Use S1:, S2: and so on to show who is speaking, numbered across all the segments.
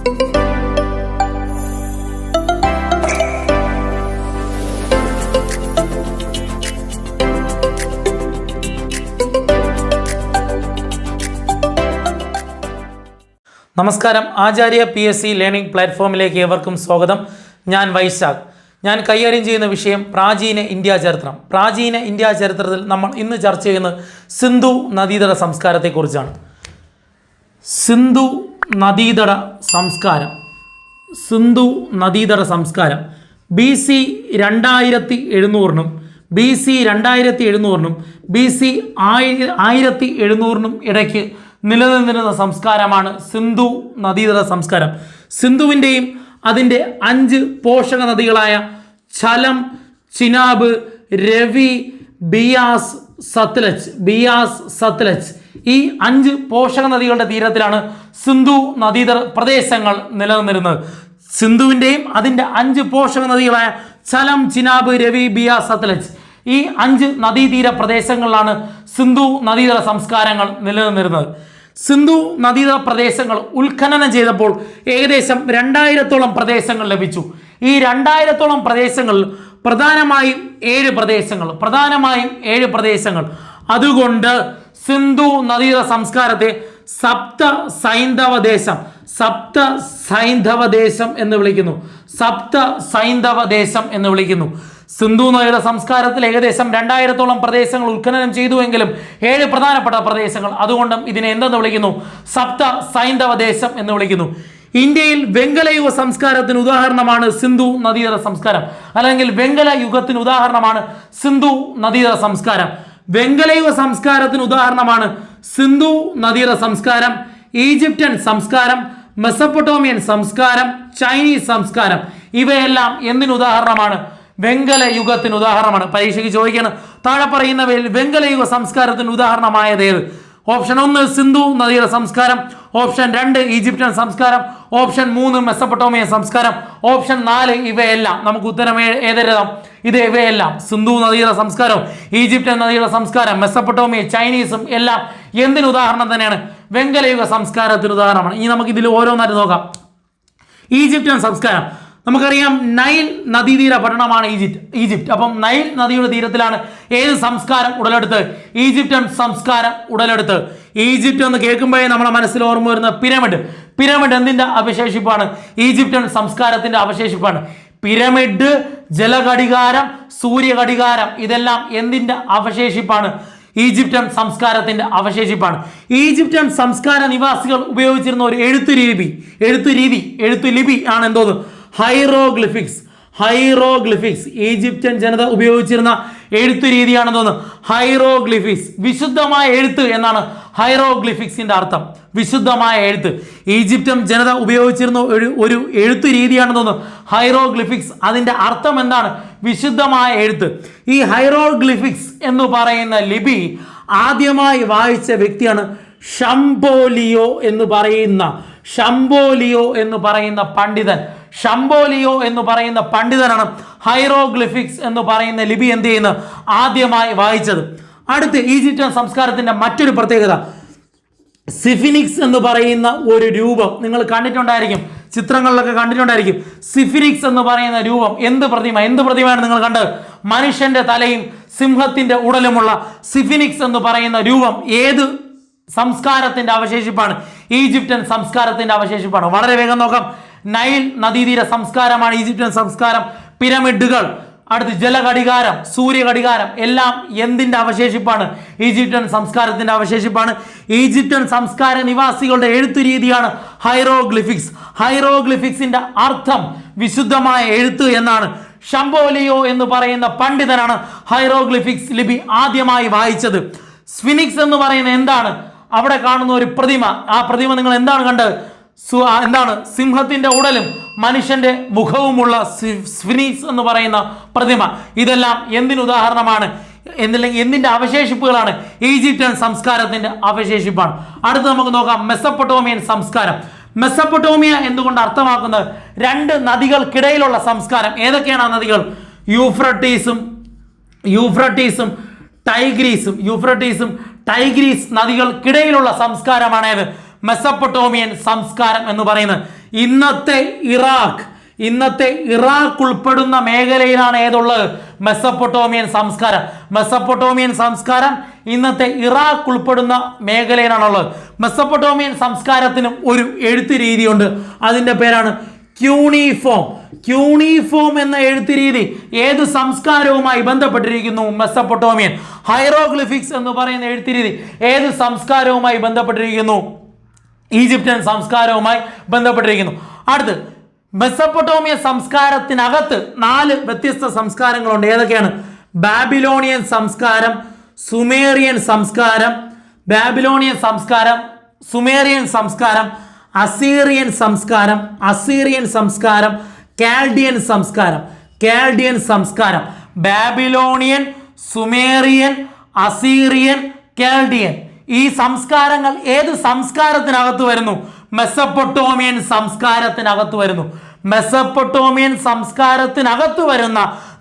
S1: നമസ്കാരം. ആചാര്യ PSC learning പ്ലാറ്റ്ഫോമിലേക്ക് ഏവർക്കും സ്വാഗതം. ഞാൻ വൈശാഖ്. ഞാൻ കൈകാര്യം ചെയ്യുന്ന വിഷയം പ്രാചീന ഇന്ത്യ ചരിത്രം. പ്രാചീന ഇന്ത്യ ചരിത്രത്തിൽ നമ്മൾ ഇന്ന് ചർച്ച ചെയ്യുന്നത് സിന്ധു നദീതട സംസ്കാരത്തെക്കുറിച്ചാണ്. സിന്ധു നദീതട സംസ്കാരം. സിന്ധു നദീതട സംസ്കാരം BC 2700-നും BC 2700-നും BC 1700-നും ഇടയ്ക്ക് നിലനിന്നിരുന്ന സംസ്കാരമാണ് സിന്ധു നദീതട സംസ്കാരം. സിന്ധുവിൻ്റെയും അതിൻ്റെ 5 പോഷക നദികളായ ഝലം, ചിനാബ്, രവി, ബിയാസ്, സത്ലജ് ഈ 5 പോഷക നദികളുടെ തീരത്തിലാണ് സിന്ധു നദീതട പ്രദേശങ്ങൾ നിലനിന്നിരുന്നത്. സിന്ധുവിൻ്റെയും അതിൻ്റെ 5 പോഷക നദികളായ ഝലം, ചിനാബ്, രവി, ബിയാസ്, സത്ലജ് ഈ 5 നദീതീര പ്രദേശങ്ങളിലാണ് സിന്ധു നദീതട സംസ്കാരങ്ങൾ നിലനിന്നിരുന്നത്. സിന്ധു നദീതട പ്രദേശങ്ങൾ ഉത്ഖനനം ചെയ്തപ്പോൾ ഏകദേശം 2000-ഓളം പ്രദേശങ്ങൾ ലഭിച്ചു. ഈ 2000-ഓളം പ്രദേശങ്ങളിൽ പ്രധാനമായും 7 പ്രദേശങ്ങൾ. അതുകൊണ്ട് സിന്ധു നദീതട സംസ്കാരത്തെ സപ്ത സൈന്ധവ ദേശം എന്ന് വിളിക്കുന്നു. സിന്ധു നദിയുടെ സംസ്കാരത്തിൽ ഏകദേശം 2000-ഓളം പ്രദേശങ്ങൾ ഉത്ഖനനം ചെയ്തുവെങ്കിലും 7 പ്രധാനപ്പെട്ട പ്രദേശങ്ങൾ. അതുകൊണ്ടും ഇതിനെ എന്തെന്ന് വിളിക്കുന്നു? സപ്ത സൈന്ധവ ദേശം എന്ന് വിളിക്കുന്നു. ഇന്ത്യയിൽ വെങ്കലയുഗ സംസ്കാരത്തിന് ഉദാഹരണമാണ് സിന്ധു നദീതട സംസ്കാരം, അല്ലെങ്കിൽ വെങ്കല യുഗത്തിന് ഉദാഹരണമാണ് സിന്ധു നദീതട സംസ്കാരം. വെങ്കലയുഗ സംസ്കാരത്തിന് ഉദാഹരണമാണ് സിന്ധു നദീതട സംസ്കാരം, ഈജിപ്ഷ്യൻ സംസ്കാരം, മെസപ്പൊട്ടോമിയൻ സംസ്കാരം, ചൈനീസ് സംസ്കാരം. ഇവയെല്ലാം എന്തിന് ഉദാഹരണമാണ്? വെങ്കല യുഗത്തിന് ഉദാഹരണമാണ്. പരീക്ഷയ്ക്ക് ചോദിക്കണം, താഴെ പറയുന്നവയിൽ വെങ്കലയുഗ സംസ്കാരത്തിന് ഉദാഹരണമായത് ഏത്? ഓപ്ഷൻ 1 സിന്ധു നദിയുടെ സംസ്കാരം, ഓപ്ഷൻ 2 ഈജിപ്ഷ്യൻ സംസ്കാരം, ഓപ്ഷൻ 3 മെസപ്പൊട്ടോമിയൻ സംസ്കാരം, ഓപ്ഷൻ 4 ഇവയെല്ലാം. നമുക്ക് ഉത്തരം ഏതെഴുതാം? ഇവയെല്ലാം സിന്ധു നദിയുടെ സംസ്കാരവും ഈജിപ്ഷ്യൻ നദിയുടെ സംസ്കാരം, മെസപ്പൊട്ടോമിയ, ചൈനീസും എല്ലാം എന്തിന് ഉദാഹരണം തന്നെയാണ്? വെങ്കലയുഗ സംസ്കാരത്തിന് ഉദാഹരണമാണ്. ഇനി നമുക്ക് ഇതിൽ ഓരോന്നായിട്ട് നോക്കാം. ഈജിപ്ഷ്യൻ സംസ്കാരം നമുക്കറിയാം, നൈൽ നദീതീര പട്ടണമാണ് ഈജിപ്റ്റ്. അപ്പം നൈൽ നദിയുടെ തീരത്തിലാണ് ഏത് സംസ്കാരം ഉടലെടുത്ത്? ഈജിപ്ഷ്യൻ സംസ്കാരം ഉടലെടുത്ത്. ഈജിപ്റ്റ് എന്ന് കേൾക്കുമ്പോഴേ നമ്മുടെ മനസ്സിൽ ഓർമ്മ വരുന്ന പിരമിഡ് എന്തിൻ്റെ അവശേഷിപ്പാണ്? ഈജിപ്ഷ്യൻ സംസ്കാരത്തിന്റെ അവശേഷിപ്പാണ്. പിരമിഡ്, ജലഘടികാരം, സൂര്യഘടികാരം ഇതെല്ലാം എന്തിൻ്റെ അവശേഷിപ്പാണ്? ഈജിപ്ഷ്യൻ സംസ്കാരത്തിന്റെ അവശേഷിപ്പാണ്. ഈജിപ്ഷ്യൻ സംസ്കാര നിവാസികൾ ഉപയോഗിച്ചിരുന്ന ഒരു എഴുത്തുലിപി ആണ് എന്തോന്ന്? ഹൈറോഗ്ലിഫിക്സ്. ഈജിപ്ഷ്യൻ ജനത ഉപയോഗിച്ചിരുന്ന എഴുത്തു രീതിയാണെന്ന് ഹൈറോഗ്ലിഫിക്സ്. വിശുദ്ധമായ എഴുത്ത് എന്നാണ് ഹൈറോഗ്ലിഫിക്സിന്റെ അർത്ഥം. വിശുദ്ധമായ എഴുത്ത്. ഈജിപ്ഷ്യൻ ജനത ഉപയോഗിച്ചിരുന്ന ഒരു എഴുത്തു രീതിയാണെന്ന് ഹൈറോഗ്ലിഫിക്സ്. അതിന്റെ അർത്ഥം എന്താണ്? വിശുദ്ധമായ എഴുത്ത്. ഈ ഹൈറോഗ്ലിഫിക്സ് എന്ന് പറയുന്ന ലിപി ആദ്യമായി വായിച്ച വ്യക്തിയാണ് ഷംബോലിയോ എന്ന് പറയുന്ന പണ്ഡിതനാണ് ഹൈറോഗ്ലിഫിക്സ് എന്ന് പറയുന്ന ലിപി എന്ത് ചെയ്യുന്നത്? ആദ്യമായി വായിച്ചത്. അടുത്ത് ഈജിപ്ഷ്യൻ സംസ്കാരത്തിന്റെ മറ്റൊരു പ്രത്യേകത, സിഫിനിക്സ് എന്ന് പറയുന്ന ഒരു രൂപം നിങ്ങൾ കണ്ടിട്ടുണ്ടായിരിക്കും, ചിത്രങ്ങളിലൊക്കെ കണ്ടിട്ടുണ്ടായിരിക്കും. സിഫിനിക്സ് എന്ന് പറയുന്ന രൂപം എന്ത് പ്രതിമയാണ് നിങ്ങൾ കണ്ടത്? മനുഷ്യന്റെ തലയും സിംഹത്തിന്റെ ഉടലുമുള്ള സിഫിനിക്സ് എന്ന് പറയുന്ന രൂപം ഏത് സംസ്കാരത്തിന്റെ അവശേഷിപ്പാണ്? ഈജിപ്ഷ്യൻ സംസ്കാരത്തിന്റെ അവശേഷിപ്പാണ്. വളരെ വേഗം നോക്കാം. നൈൽ നദീതീര സംസ്കാരമാണ് ഈജിപ്ഷ്യൻ സംസ്കാരം. പിരമിഡുകൾ, അടുത്ത് ജലഘടികാരം, സൂര്യഘടികാരം എല്ലാം എന്തിന്റെ അവശേഷിപ്പാണ്? ഈജിപ്ഷ്യൻ സംസ്കാരത്തിന്റെ അവശേഷിപ്പാണ്. ഈജിപ്ഷ്യൻ സംസ്കാര നിവാസികളുടെ എഴുത്തു രീതിയാണ് ഹൈറോഗ്ലിഫിക്സ്. ഹൈറോഗ്ലിഫിക്സിന്റെ അർത്ഥം വിശുദ്ധമായ എഴുത്ത് എന്നാണ്. ഷംബോലിയോ എന്ന് പറയുന്ന പണ്ഡിതനാണ് ഹൈറോഗ്ലിഫിക്സ് ലിപി ആദ്യമായി വായിച്ചത്. സ്ഫിനിക്സ് എന്ന് പറയുന്നത് എന്താണ്? അവിടെ കാണുന്ന ഒരു പ്രതിമ. ആ പ്രതിമ നിങ്ങൾ എന്താണ് കണ്ടത്? സിംഹത്തിന്റെ ഉടലും മനുഷ്യന്റെ മുഖവുമുള്ള സ്ഫിനിക്സ് എന്ന് പറയുന്ന പ്രതിമ. ഇതെല്ലാം എന്തിന് ഉദാഹരണമാണ്? എന്തിന്റെ അവശേഷിപ്പുകളാണ്? ഈജിപ്ഷ്യൻ സംസ്കാരത്തിന്റെ അവശേഷിപ്പാണ്. അടുത്ത് നമുക്ക് നോക്കാം മെസപ്പൊട്ടോമിയൻ സംസ്കാരം. മെസപ്പൊട്ടോമിയ എന്തുകൊണ്ട് അർത്ഥമാക്കുന്നത് 2 നദികൾക്കിടയിലുള്ള സംസ്കാരം. ഏതൊക്കെയാണ് ആ നദികൾ? യൂഫ്രട്ടീസും ടൈഗ്രീസ് നദികൾക്കിടയിലുള്ള സംസ്കാരമാണ് മെസപ്പൊട്ടോമിയൻ സംസ്കാരം എന്ന് പറയുന്നത്. ഇന്നത്തെ ഇറാഖ് ഉൾപ്പെടുന്ന മേഖലയിലാണ് ഏതുള്ളത്? മെസപ്പൊട്ടോമിയൻ സംസ്കാരം. മെസപ്പൊട്ടോമിയൻ സംസ്കാരം ഇന്നത്തെ ഇറാഖ് ഉൾപ്പെടുന്ന മേഖലയിലാണുള്ളത്. മെസപ്പൊട്ടോമിയൻ സംസ്കാരത്തിനും ഒരു എഴുത്ത് രീതിയുണ്ട്. അതിൻ്റെ പേരാണ് ക്യൂണിഫോം. ക്യൂണിഫോം എന്ന എഴുത്ത് രീതി ഏത് സംസ്കാരവുമായി ബന്ധപ്പെട്ടിരിക്കുന്നു? മെസപ്പൊട്ടോമിയൻ. ഹൈറോഗ്ലിഫിക്സ് എന്ന് പറയുന്ന എഴുത്ത് രീതി ഏത് സംസ്കാരവുമായി ബന്ധപ്പെട്ടിരിക്കുന്നു? ഈജിപ്ഷ്യൻ സംസ്കാരവുമായി ബന്ധപ്പെട്ടിരിക്കുന്നു. അടുത്ത് മെസപ്പൊട്ടോമിയ സംസ്കാരത്തിനകത്ത് 4 വ്യത്യസ്ത സംസ്കാരങ്ങളുണ്ട്. ഏതൊക്കെയാണ്? ബാബിലോണിയൻ സംസ്കാരം, സുമേറിയൻ സംസ്കാരം, സുമേറിയൻ സംസ്കാരം, അസീറിയൻ സംസ്കാരം, കാൽഡിയൻ സംസ്കാരം. Babylonian, Sumerian, Assyrian, Chaldean. ഈ സംസ്കാരങ്ങൾ ഏത് സംസ്കാരത്തിനകത്ത് വരുന്നു? മെസപ്പൊട്ടോമിയൻ സംസ്കാരത്തിനകത്ത് വരുന്നു. മെസപ്പൊട്ടോമിയൻ സംസ്കാരത്തിനകത്ത് വരുന്ന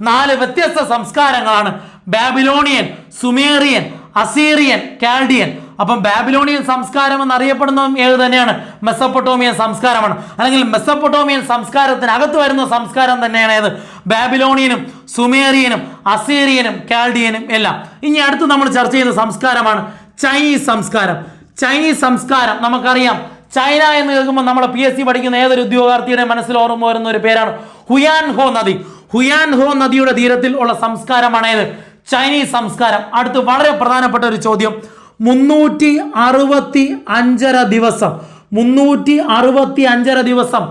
S1: 4 വ്യത്യസ്ത സംസ്കാരങ്ങളാണ് ബാബിലോണിയൻ, സുമേറിയൻ, അസീറിയൻ, കാൽഡിയൻ. അപ്പം ബാബിലോണിയൻ സംസ്കാരം എന്നറിയപ്പെടുന്നതും ഏത് തന്നെയാണ്? മെസപ്പൊട്ടോമിയൻ സംസ്കാരമാണ്. അല്ലെങ്കിൽ മെസപ്പൊട്ടോമിയൻ സംസ്കാരത്തിനകത്ത് വരുന്ന സംസ്കാരം തന്നെയാണ് ഏത്? ബാബിലോണിയനും, സുമേറിയനും, അസീറിയനും, കാൽഡിയനും എല്ലാം. ഇനി അടുത്ത് നമ്മൾ ചർച്ച ചെയ്യുന്ന സംസ്കാരമാണ് ചൈനീസ് സംസ്കാരം. ചൈനീസ് സംസ്കാരം നമുക്കറിയാം. ചൈന എന്ന് കേൾക്കുമ്പോൾ നമ്മൾ PSC പഠിക്കുന്ന ഏതൊരു ഉദ്യോഗാർത്ഥിയുടെ മനസ്സിൽ ഓർമ്മ വരുന്ന ഒരു പേരാണ് ഹുയാൻഹോ നദി. ഹുയാൻഹോ നദിയുടെ തീരത്തിൽ ഉള്ള സംസ്കാരമാണ് ഏത്? ചൈനീസ് സംസ്കാരം. അടുത്ത് വളരെ പ്രധാനപ്പെട്ട ഒരു ചോദ്യം, 365 ദിവസം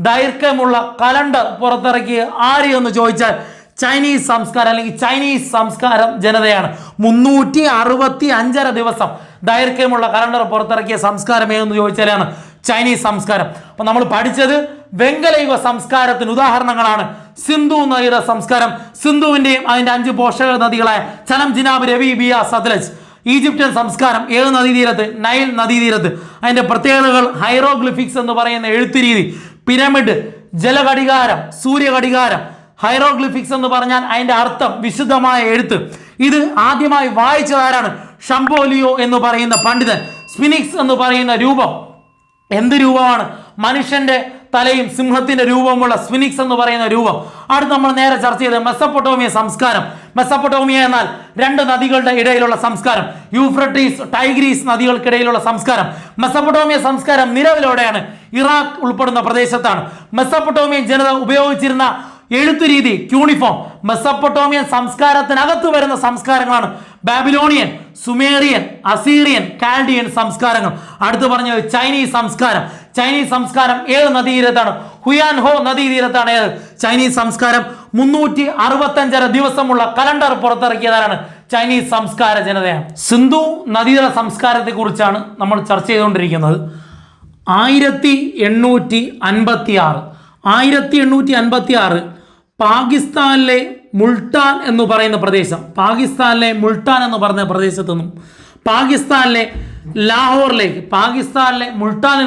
S1: ദൈർഘ്യമുള്ള കലണ്ടർ പുറത്തിറക്കിയ ആര് എന്ന് ചോദിച്ചാൽ ചൈനീസ് സംസ്കാരം അല്ലെങ്കിൽ ചൈനീസ് സംസ്കാരം ജനതയാണ്. 365 ദിവസം ദൈർഘ്യമുള്ള കലണ്ടർ പുറത്തിറക്കിയ സംസ്കാരം ഏതെന്ന് ചോദിച്ചാലാണ് ചൈനീസ് സംസ്കാരം. അപ്പൊ നമ്മൾ പഠിച്ചത് വെങ്കലയുഗ സംസ്കാരത്തിന് ഉദാഹരണങ്ങളാണ് സിന്ധു നദിയുടെ സംസ്കാരം, സിന്ധുവിന്റെയും അതിന്റെ 5 പോഷക നദികളായ ചലം, ജിനാബ്, രവി, ബിയ, സത്ലജ്. ഈജിപ്ഷ്യൻ സംസ്കാരം ഏത് നദീതീരത്ത്? നൈൽ നദീതീരത്ത്. അതിന്റെ പ്രത്യേകതകൾ ഹൈറോഗ്ലിഫിക്സ് എന്ന് പറയുന്ന എഴുത്ത് രീതി, പിരമിഡ്, ജലഘടികാരം, സൂര്യഘടികാരം. ഹൈറോഗ്ലിഫിക്സ് എന്ന് പറഞ്ഞാൽ അതിന്റെ അർത്ഥം വിശുദ്ധമായ എഴുത്ത്. ഇത് ആദ്യമായി വായിച്ചതാരാണ്? ഷംപോലിയോ എന്ന് പറയുന്ന പണ്ഡിതൻ. സ്ഫിനിക്സ് എന്ന് പറയുന്ന രൂപം എന്ത് രൂപമാണ്? മനുഷ്യന്റെ തലയും സിംഹത്തിന്റെ രൂപമുള്ള സ്ഫിനിക്സ് എന്ന് പറയുന്ന രൂപം. അടുത്ത് നമ്മൾ നേരെ ചർച്ച ചെയ്ത മെസപ്പൊട്ടോമിയ സംസ്കാരം. മെസപ്പൊട്ടോമിയ എന്നാൽ 2 നദികളുടെ ഇടയിലുള്ള സംസ്കാരം, യൂഫ്രട്ടീസ്, ടൈഗ്രീസ് നദികൾക്കിടയിലുള്ള സംസ്കാരം. മെസപ്പൊട്ടോമിയ സംസ്കാരം നിലവിലോടെയാണ് ഇറാഖ് ഉൾപ്പെടുന്ന പ്രദേശത്താണ്. മെസപ്പൊട്ടോമിയൻ ജനത ഉപയോഗിച്ചിരുന്ന എഴുത്തു രീതി ക്യൂണിഫോം. മെസപ്പൊട്ടോമിയൻ സംസ്കാരത്തിനകത്ത് വരുന്ന സംസ്കാരങ്ങളാണ് ബാബിലോണിയൻ, സുമേറിയൻ, അസീറിയൻ, കാൽഡിയൻ സംസ്കാരങ്ങൾ. അടുത്ത് പറഞ്ഞത് ചൈനീസ് സംസ്കാരം. ചൈനീസ് സംസ്കാരം ഏത് നദീതീരത്താണ്? ഹുയാൻഹോ നദീതീരത്താണ് ഏത് ചൈനീസ് സംസ്കാരം. 365 ദിവസമുള്ള കലണ്ടർ പുറത്തിറക്കിയതാണ് ചൈനീസ് സംസ്കാര ജനതയാണ്. സിന്ധു നദീതട സംസ്കാരത്തെ കുറിച്ചാണ് നമ്മൾ ചർച്ച ചെയ്തുകൊണ്ടിരിക്കുന്നത്. 1856 പാകിസ്ഥാനിലെ മുൾട്ടാൻ എന്ന് പറയുന്ന പ്രദേശം, പാകിസ്ഥാനിലെ മുൾട്ടാനിൽ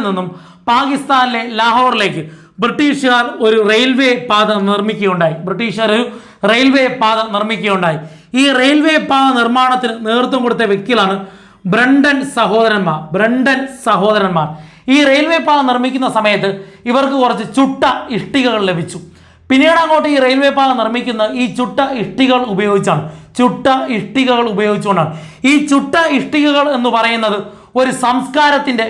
S1: നിന്നും പാകിസ്ഥാനിലെ ലാഹോറിലേക്ക് ബ്രിട്ടീഷുകാർ ഒരു റെയിൽവേ പാത നിർമ്മിക്കുകയുണ്ടായി. ഈ റെയിൽവേ പാത നിർമ്മാണത്തിന് നേതൃത്വം കൊടുത്ത വ്യക്തികളാണ് ബ്രണ്ടൻ സഹോദരന്മാർ. ഈ റെയിൽവേ പാത നിർമ്മിക്കുന്ന സമയത്ത് ഇവർക്ക് കുറച്ച് ചുട്ട ഇഷ്ടികകൾ ലഭിച്ചു. പിന്നീട് അങ്ങോട്ട് ഈ റെയിൽവേ പാത നിർമ്മിക്കുന്ന ഈ ചുട്ട ഇഷ്ടികകൾ ഉപയോഗിച്ചുകൊണ്ടാണ്. ഈ ചുട്ട ഇഷ്ടികകൾ എന്ന് പറയുന്നത് ഒരു സംസ്കാരത്തിന്റെ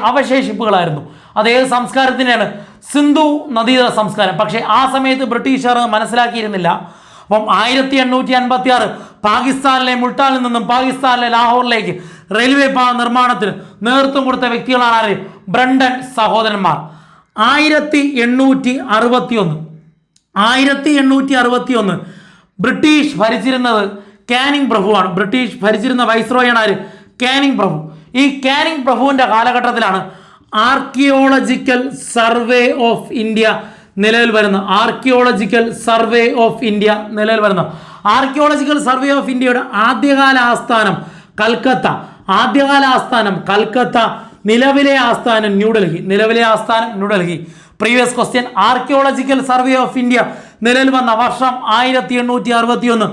S1: അവശേഷിപ്പുകളായിരുന്നു. അത് ഏത് സംസ്കാരത്തിൻ്റെയാണ്? സിന്ധു നദീതട സംസ്കാരം. പക്ഷേ ആ സമയത്ത് ബ്രിട്ടീഷുകാർ മനസ്സിലാക്കിയിരുന്നില്ല. അപ്പം 1856 പാകിസ്ഥാനിലെ മുൾട്ടാനിൽ നിന്നും പാകിസ്ഥാനിലെ ലാഹോറിലേക്ക് റെയിൽവേ പാത നിർമ്മാണത്തിന് നേതൃത്വം കൊടുത്ത വ്യക്തികളാണ് ആര്? ബ്രണ്ടൻ സഹോദരന്മാർ. 1861 ബ്രിട്ടീഷ് ഭരിച്ചിരുന്നത് കാനിങ് പ്രഭുവാണ്. ബ്രിട്ടീഷ് ഭരിച്ചിരുന്ന വൈസ്രോയാണ് ആര്? കാനിങ് പ്രഭു. ഈ കാനിങ് പ്രഭുവിന്റെ കാലഘട്ടത്തിലാണ് ആർക്കിയോളജിക്കൽ സർവേ ഓഫ് ഇന്ത്യ നിലവിൽ വരുന്ന. ആർക്കിയോളജിക്കൽ സർവേ ഓഫ് ഇന്ത്യയുടെ ആദ്യകാല ആസ്ഥാനം കൽക്കത്ത, നിലവിലെ ആസ്ഥാനം New Delhi. Previous question, archaeological survey of India നിലവിൽ വന്ന വർഷം 1861.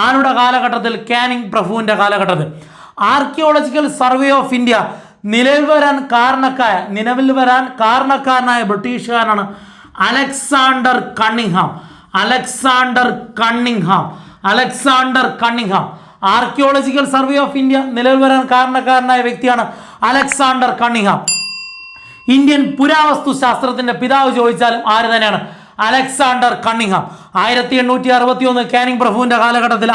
S1: ആരുടെ കാലഘട്ടത്തിൽ? കാനിങ് പ്രഭുവിന്റെ കാലഘട്ടത്തിൽ. ആർക്കിയോളജിക്കൽ സർവേ ഓഫ് ഇന്ത്യ നിലവിൽ വരാൻ കാരണക്കാരനായ ബ്രിട്ടീഷുകാരനാണ് Alexander Cunningham. Archaeological survey of India നിലവിൽ വരാൻ കാരണക്കാരനായ വ്യക്തിയാണ് അലക്സാണ്ടർ കണ്ണിങ്ഹാം. ഇന്ത്യൻ പുരാവസ്തു ശാസ്ത്രത്തിന്റെ പിതാവ് ചോദിച്ചാലും ആര് തന്നെയാണ്? Alexander Cunningham. 1861 കാനിങ് പ്രഭുവിന്റെ കാലഘട്ടത്തിൽ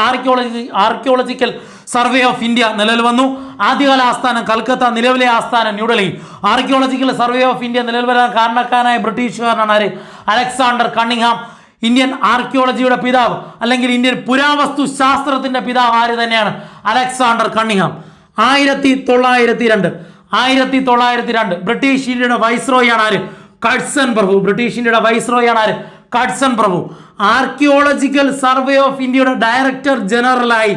S1: ആർക്കിയോളജിക്കൽ സർവേ ഓഫ് ഇന്ത്യ നിലവിൽ വന്നു. ആദ്യകാല ആസ്ഥാനം കൽക്കത്ത, നിലവിലെ ആസ്ഥാനം New Delhi. Archaeological survey of India നിലവിൽ വരാൻ കാരണക്കാരനായ ബ്രിട്ടീഷുകാരനാണ് ആര്? Alexander Cunningham. ഇന്ത്യൻ ആർക്കിയോളജിയുടെ പിതാവ് അല്ലെങ്കിൽ ഇന്ത്യൻ പുരാവസ്തു ശാസ്ത്രത്തിന്റെ പിതാവ് ആര് തന്നെയാണ്? Alexander Cunningham. 1902 ബ്രിട്ടീഷ് ഇന്ത്യയുടെ വൈസ്രോയാണ് ആര്? കഡ്സൺ പ്രഭു. ആർക്കിയോളജിക്കൽ സർവേ ഓഫ് ഇന്ത്യയുടെ ഡയറക്ടർ ജനറലായി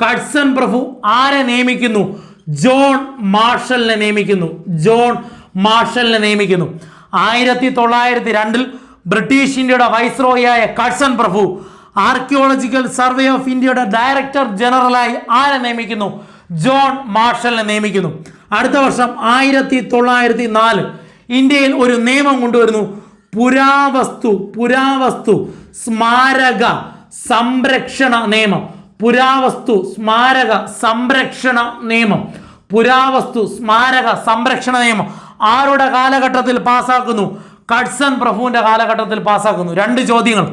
S1: കഡ്സൺ പ്രഭു ആരെ നിയമിക്കുന്നു? ജോൺ മാർഷലിനെ നിയമിക്കുന്നു. 1902 ബ്രിട്ടീഷ് ഇന്ത്യയുടെ വൈസ്രോയായ കഡ്സൺ പ്രഭു ആർക്കിയോളജിക്കൽ സർവേ ഓഫ് ഇന്ത്യയുടെ ഡയറക്ടർ ജനറലായി ആരെ നിയമിക്കുന്നു? ജോൺ മാർഷലിനെ നിയമിക്കുന്നു. അടുത്ത വർഷം 1904 ഇന്ത്യയിൽ ഒരു നിയമം കൊണ്ടുവരുന്നു. പുരാവസ്തു സ്മാരക സംരക്ഷണ നിയമം. ആരുടെ കാലഘട്ടത്തിൽ പാസ്സാക്കുന്നു? കഡ്സൺ പ്രഭുവിന്റെ കാലഘട്ടത്തിൽ പാസ്സാക്കുന്നു. 2 ചോദ്യങ്ങൾ.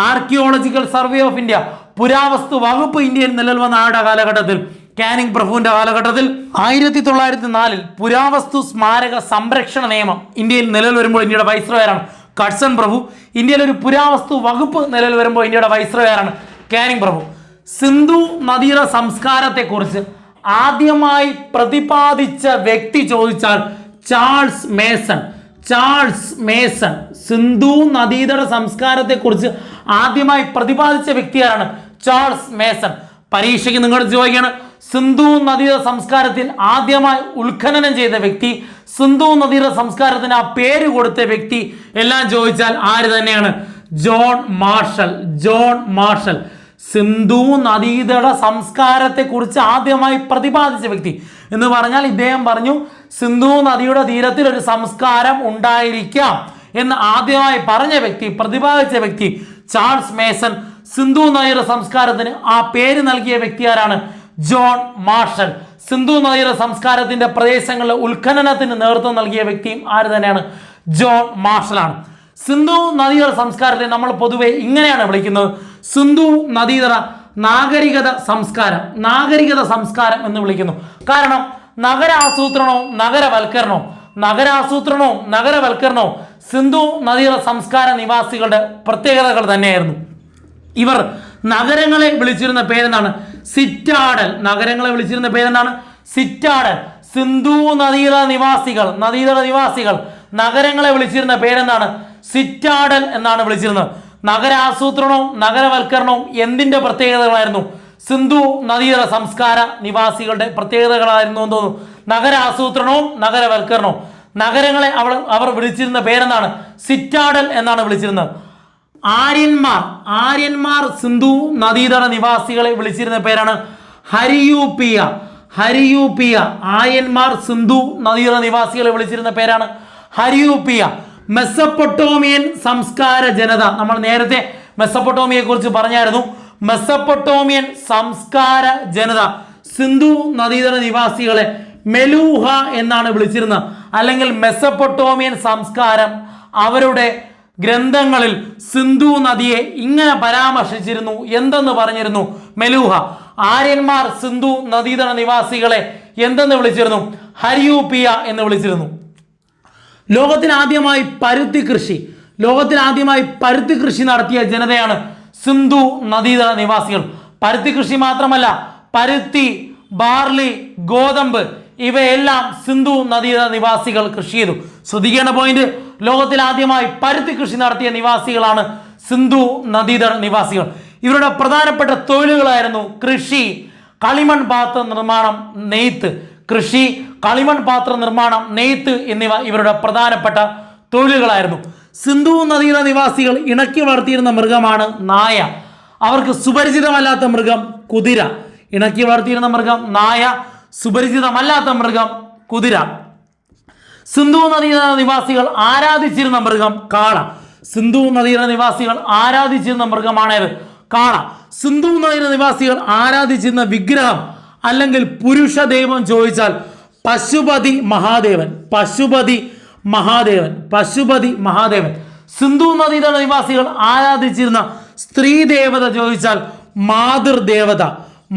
S1: ആർക്കിയോളജിക്കൽ സർവേ ഓഫ് ഇന്ത്യ, പുരാവസ്തു വകുപ്പ് ഇന്ത്യയിൽ നിലവിൽ വന്ന ആരുടെ കാലഘട്ടത്തിൽ? കാനിങ് പ്രഭുവിന്റെ കാലഘട്ടത്തിൽ. 1904 പുരാവസ്തു സ്മാരക സംരക്ഷണ നിയമം ഇന്ത്യയിൽ നിലവിൽ വരുമ്പോൾ ഇന്ത്യയുടെ വൈസ്രോയറാണ് കഡ്സൺ പ്രഭു. ഇന്ത്യയിൽ ഒരു പുരാവസ്തു വകുപ്പ് നിലവിൽ വരുമ്പോൾ ഇന്ത്യയുടെ വൈസ്രോയറാണ് കാനിങ് പ്രഭു. സിന്ധു നദീതട സംസ്കാരത്തെക്കുറിച്ച് ആദ്യമായി പ്രതിപാദിച്ച വ്യക്തി ചോദിച്ചാൽ ചാൾസ് മേസൺ. സിന്ധു നദീതട സംസ്കാരത്തെക്കുറിച്ച് ആദ്യമായി പ്രതിപാദിച്ച വ്യക്തിയാണ് ചാൾസ് മേസൺ. പരീക്ഷയ്ക്ക് നിങ്ങൾ ചോദിക്കുകയാണ്, സിന്ധു നദീതട സംസ്കാരത്തിൽ ആദ്യമായി ഉത്ഖനനം ചെയ്ത വ്യക്തി, സിന്ധു നദീതട സംസ്കാരത്തിന് ആ പേര് കൊടുത്ത വ്യക്തി എല്ലാം ചോദിച്ചാൽ ആര് തന്നെയാണ്? John marshal. സിന്ധു നദീതട സംസ്കാരത്തെ കുറിച്ച് ആദ്യമായി പ്രതിപാദിച്ച വ്യക്തി എന്ന് പറഞ്ഞാൽ ഇദ്ദേഹം പറഞ്ഞു സിന്ധു നദിയുടെ തീരത്തിൽ ഒരു സംസ്കാരം ഉണ്ടായിരിക്കാം എന്ന് ആദ്യമായി പറഞ്ഞ വ്യക്തി, പ്രതിപാദിച്ച വ്യക്തി ചാൾസ് മേസൺ. സിന്ധു നദിയുടെ സംസ്കാരത്തിന് ആ പേര് നൽകിയ വ്യക്തി ആരാണ്? John marshal. സിന്ധു നദിയുടെ സംസ്കാരത്തിന്റെ പ്രദേശങ്ങളിലെ ഉത്ഖനനത്തിന് നേതൃത്വം നൽകിയ വ്യക്തിയും ആര് തന്നെയാണ്? ജോൺ മാർഷലാണ്. സിന്ധു നദീതട സംസ്കാരത്തെ നമ്മൾ പൊതുവെ ഇങ്ങനെയാണ് വിളിക്കുന്നത്, സിന്ധു നദീതട നാഗരികത സംസ്കാരം എന്ന് വിളിക്കുന്നു. കാരണം നഗരാസൂത്രണവും നഗരവൽക്കരണവും സിന്ധു നദീതട സംസ്കാര നിവാസികളുടെ പ്രത്യേകതകൾ തന്നെയായിരുന്നു. ഇവർ നഗരങ്ങളെ വിളിച്ചിരുന്ന പേരെന്താണ്? സിറ്റാഡൽ. സിന്ധു നദീതട നിവാസികൾ നഗരങ്ങളെ വിളിച്ചിരുന്ന പേരെന്താണ്? സിറ്റാഡൽ എന്നാണ് വിളിച്ചിരുന്നത്. നഗരാസൂത്രണവും നഗരവൽക്കരണവും എന്തിന്റെ പ്രത്യേകതകളായിരുന്നു? സിന്ധു നദീതട സംസ്കാര നിവാസികളുടെ പ്രത്യേകതകളായിരുന്നു എന്ന് തോന്നുന്നു. നഗരാസൂത്രണവും നഗരവൽക്കരണവും. നഗരങ്ങളെ അവർ വിളിച്ചിരുന്ന പേരെന്താണ്? സിറ്റാഡൽ എന്നാണ് വിളിച്ചിരുന്നത്. ആര്യന്മാർ സിന്ധു നദീതട നിവാസികളെ വിളിച്ചിരുന്ന പേരാണ് ഹരിയൂപിയ. ആര്യന്മാർ സിന്ധു നദീതട നിവാസികളെ വിളിച്ചിരുന്ന പേരാണ് ഹരിയൂപിയ. മെസ്സപ്പൊട്ടോമിയൻ സംസ്കാര ജനത, നമ്മൾ നേരത്തെ മെസ്സപ്പൊട്ടോമിയയെ കുറിച്ച് പറഞ്ഞായിരുന്നു. മെസ്സപ്പൊട്ടോമിയൻ സംസ്കാര ജനത സിന്ധു നദീതട നിവാസികളെ മെലൂഹ എന്നാണ് വിളിച്ചിരുന്നത്. അല്ലെങ്കിൽ മെസ്സപ്പൊട്ടോമിയൻ സംസ്കാരം അവരുടെ ഗ്രന്ഥങ്ങളിൽ സിന്ധു നദിയെ ഇങ്ങനെ പരാമർശിച്ചിരുന്നു. എന്തെന്ന് പറഞ്ഞിരുന്നു? മെലൂഹ. ആര്യന്മാർ സിന്ധു നദീതട നിവാസികളെ എന്തെന്ന് വിളിച്ചിരുന്നു? ഹരിയൂപിയ എന്ന് വിളിച്ചിരുന്നു. ലോകത്തിൽ ആദ്യമായി പരുത്തി കൃഷി നടത്തിയ ജനതയാണ് സിന്ധു നദീതട നിവാസികൾ. പരുത്തി കൃഷി മാത്രമല്ല, പരുത്തി, ബാർലി, ഗോതമ്പ് ഇവയെല്ലാം സിന്ധു നദീതട നിവാസികൾ കൃഷി ചെയ്തു. ശ്രദ്ധിക്കേണ്ട പോയിന്റ്, ലോകത്തിൽ ആദ്യമായി പരുത്തി കൃഷി നടത്തിയ നിവാസികളാണ് സിന്ധു നദീതട നിവാസികൾ. ഇവരുടെ പ്രധാനപ്പെട്ട തൊഴിലുകളായിരുന്നു കൃഷി, കളിമൺ പാത്ര നിർമ്മാണം, നെയ്ത്ത് എന്നിവ ഇവരുടെ പ്രധാനപ്പെട്ട തൊഴിലുകളായിരുന്നു. സിന്ധു നദീതട നിവാസികൾ ഇണക്കി വളർത്തിയിരുന്ന മൃഗമാണ് നായ. അവർക്ക് സുപരിചിതമല്ലാത്ത മൃഗം കുതിര. ഇണക്കി വളർത്തിയിരുന്ന മൃഗം നായ, സുപരിചിതമല്ലാത്ത മൃഗം കുതിര. സിന്ധു നദീതട നിവാസികൾ ആരാധിച്ചിരുന്ന മൃഗം കാള. സിന്ധു നദീതട നിവാസികൾ ആരാധിച്ചിരുന്ന മൃഗമാണേത്? കാള. സിന്ധു നദീതട നിവാസികൾ ആരാധിച്ചിരുന്ന വിഗ്രഹം അല്ലെങ്കിൽ പുരുഷ ദൈവം ചോദിച്ചാൽ പശുപതി മഹാദേവൻ. പശുപതി മഹാദേവൻ. പശുപതി മഹാദേവൻ. സിന്ധു നദീതട നിവാസികൾ ആരാധിച്ചിരുന്ന സ്ത്രീ ദേവത ചോദിച്ചാൽ മാതൃദേവത.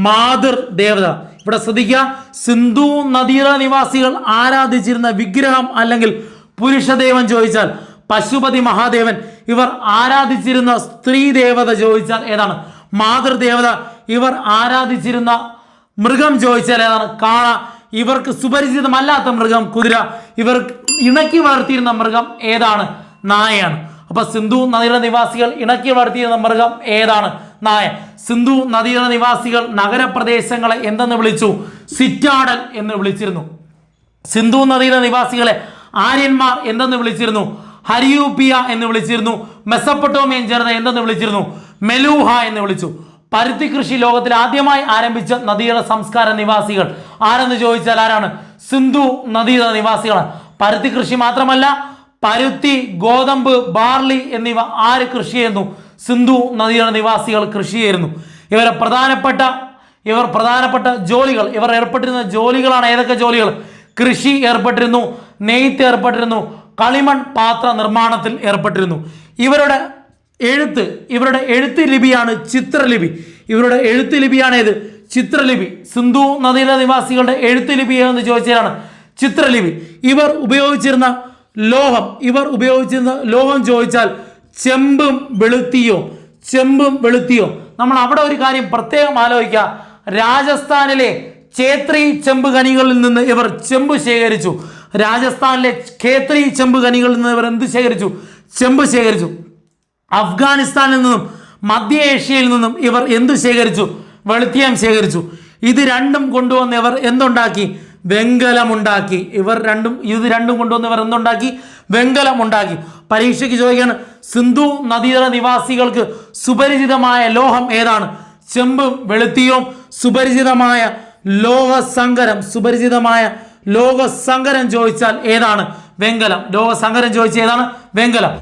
S1: മാതൃദേവത. ഇവിടെ ശ്രദ്ധിക്കുക, സിന്ധു നദീതട നിവാസികൾ ആരാധിച്ചിരുന്ന വിഗ്രഹം അല്ലെങ്കിൽ പുരുഷദേവൻ ചോദിച്ചാൽ പശുപതി മഹാദേവൻ. ഇവർ ആരാധിച്ചിരുന്ന സ്ത്രീ ദേവത ചോദിച്ചാൽ ഏതാണ്? മാതൃദേവത. ഇവർ ആരാധിച്ചിരുന്ന മൃഗം ചോദിച്ചാൽ ഏതാണ്? കാള. ഇവർക്ക് സുപരിചിതമല്ലാത്ത മൃഗം കുതിര. ഇവർ ഇണക്കി വളർത്തിയിരുന്ന മൃഗം ഏതാണ്? നായയാണ്. അപ്പൊ സിന്ധു നദീതട നിവാസികൾ ഇണക്കി വളർത്തിയിരുന്ന മൃഗം ഏതാണ്? നായ. സിന്ധു നദീതട നിവാസികൾ നഗരപ്രദേശങ്ങളെ എന്തെന്ന് വിളിച്ചു? സിറ്റാഡൽ എന്ന് വിളിച്ചിരുന്നു. സിന്ധു നദീതട നിവാസികളെ ആര്യന്മാർ എന്തെന്ന് വിളിച്ചിരുന്നു? ഹരിയൂപ്പിയ എന്ന് വിളിച്ചിരുന്നു. മെസപ്പൊട്ടോമിയൻ ജനത എന്തെന്ന് വിളിച്ചിരുന്നു? മെലൂഹ എന്ന് വിളിച്ചു. പരുത്തി കൃഷി ലോകത്തിൽ ആദ്യമായി ആരംഭിച്ച നദീതട സംസ്കാര നിവാസികൾ ആരെന്ന് ചോദിച്ചാൽ ആരാണ്? സിന്ധു നദീതട നിവാസികളാണ്. പരുത്തി കൃഷി മാത്രമല്ല, പരുത്തി, ഗോതമ്പ്, ബാർലി എന്നിവ ആര് കൃഷി ചെയ്യുന്നു? സിന്ധു നദീതട നിവാസികൾ കൃഷി ചെയ്യുന്നു. ഇവർ പ്രധാനപ്പെട്ട ജോലികൾ, ഇവർ ഏർപ്പെട്ടിരുന്ന ജോലികളാണ് ഏതൊക്കെ ജോലികൾ? കൃഷി ഏർപ്പെട്ടിരുന്നു, നെയ്ത്ത് ഏർപ്പെട്ടിരുന്നു, കളിമൺ പാത്ര നിർമ്മാണത്തിൽ ഏർപ്പെട്ടിരുന്നു. ഇവരുടെ എഴുത്ത് ലിപിയാണ് ചിത്രലിപി. ഇവരുടെ എഴുത്ത് ലിപിയാണ് ഏത്? ചിത്രലിപി. സിന്ധു നദീതട നിവാസികളുടെ എഴുത്ത് ലിപി എന്ന് ചോദിച്ചാലാണ് ചിത്രലിപി. ഇവർ ഉപയോഗിച്ചിരുന്ന ലോഹം ചോദിച്ചാൽ ചെമ്പും വെളുത്തിയോ. ചെമ്പും വെളുത്തിയോ. നമ്മൾ അവിടെ ഒരു കാര്യം പ്രത്യേകം ആലോചിക്കുക. രാജസ്ഥാനിലെ ഛേത്രി ചെമ്പ് ഖനികളിൽ നിന്ന് ഇവർ ചെമ്പ് ശേഖരിച്ചു. രാജസ്ഥാനിലെ ഖേത്രി ചെമ്പ് ഖനികളിൽ നിന്ന് ഇവർ എന്ത് ശേഖരിച്ചു? ചെമ്പ് ശേഖരിച്ചു. അഫ്ഗാനിസ്ഥാനിൽ നിന്നും മധ്യ ഏഷ്യയിൽ നിന്നും ഇവർ എന്ത് ശേഖരിച്ചു? വെളുത്തിയം ശേഖരിച്ചു. ഇത് രണ്ടും കൊണ്ടുവന്ന് ഇവർ എന്തുണ്ടാക്കി? വെങ്കലമുണ്ടാക്കി. ഇത് രണ്ടും കൊണ്ടുവന്ന് ഇവർ എന്തുണ്ടാക്കി? വെങ്കലമുണ്ടാക്കി. പരീക്ഷയ്ക്ക് ചോദിക്കുകയാണ്, സിന്ധു നദീതട നിവാസികൾക്ക് സുപരിചിതമായ ലോഹം ഏതാണ്? ചെമ്പും വെളുത്തിയും. സുപരിചിതമായ ലോകസങ്കരം ചോദിച്ചാൽ ഏതാണ്? വെങ്കലം. ലോകസങ്കരം ചോദിച്ചാൽ ഏതാണ്? വെങ്കലം.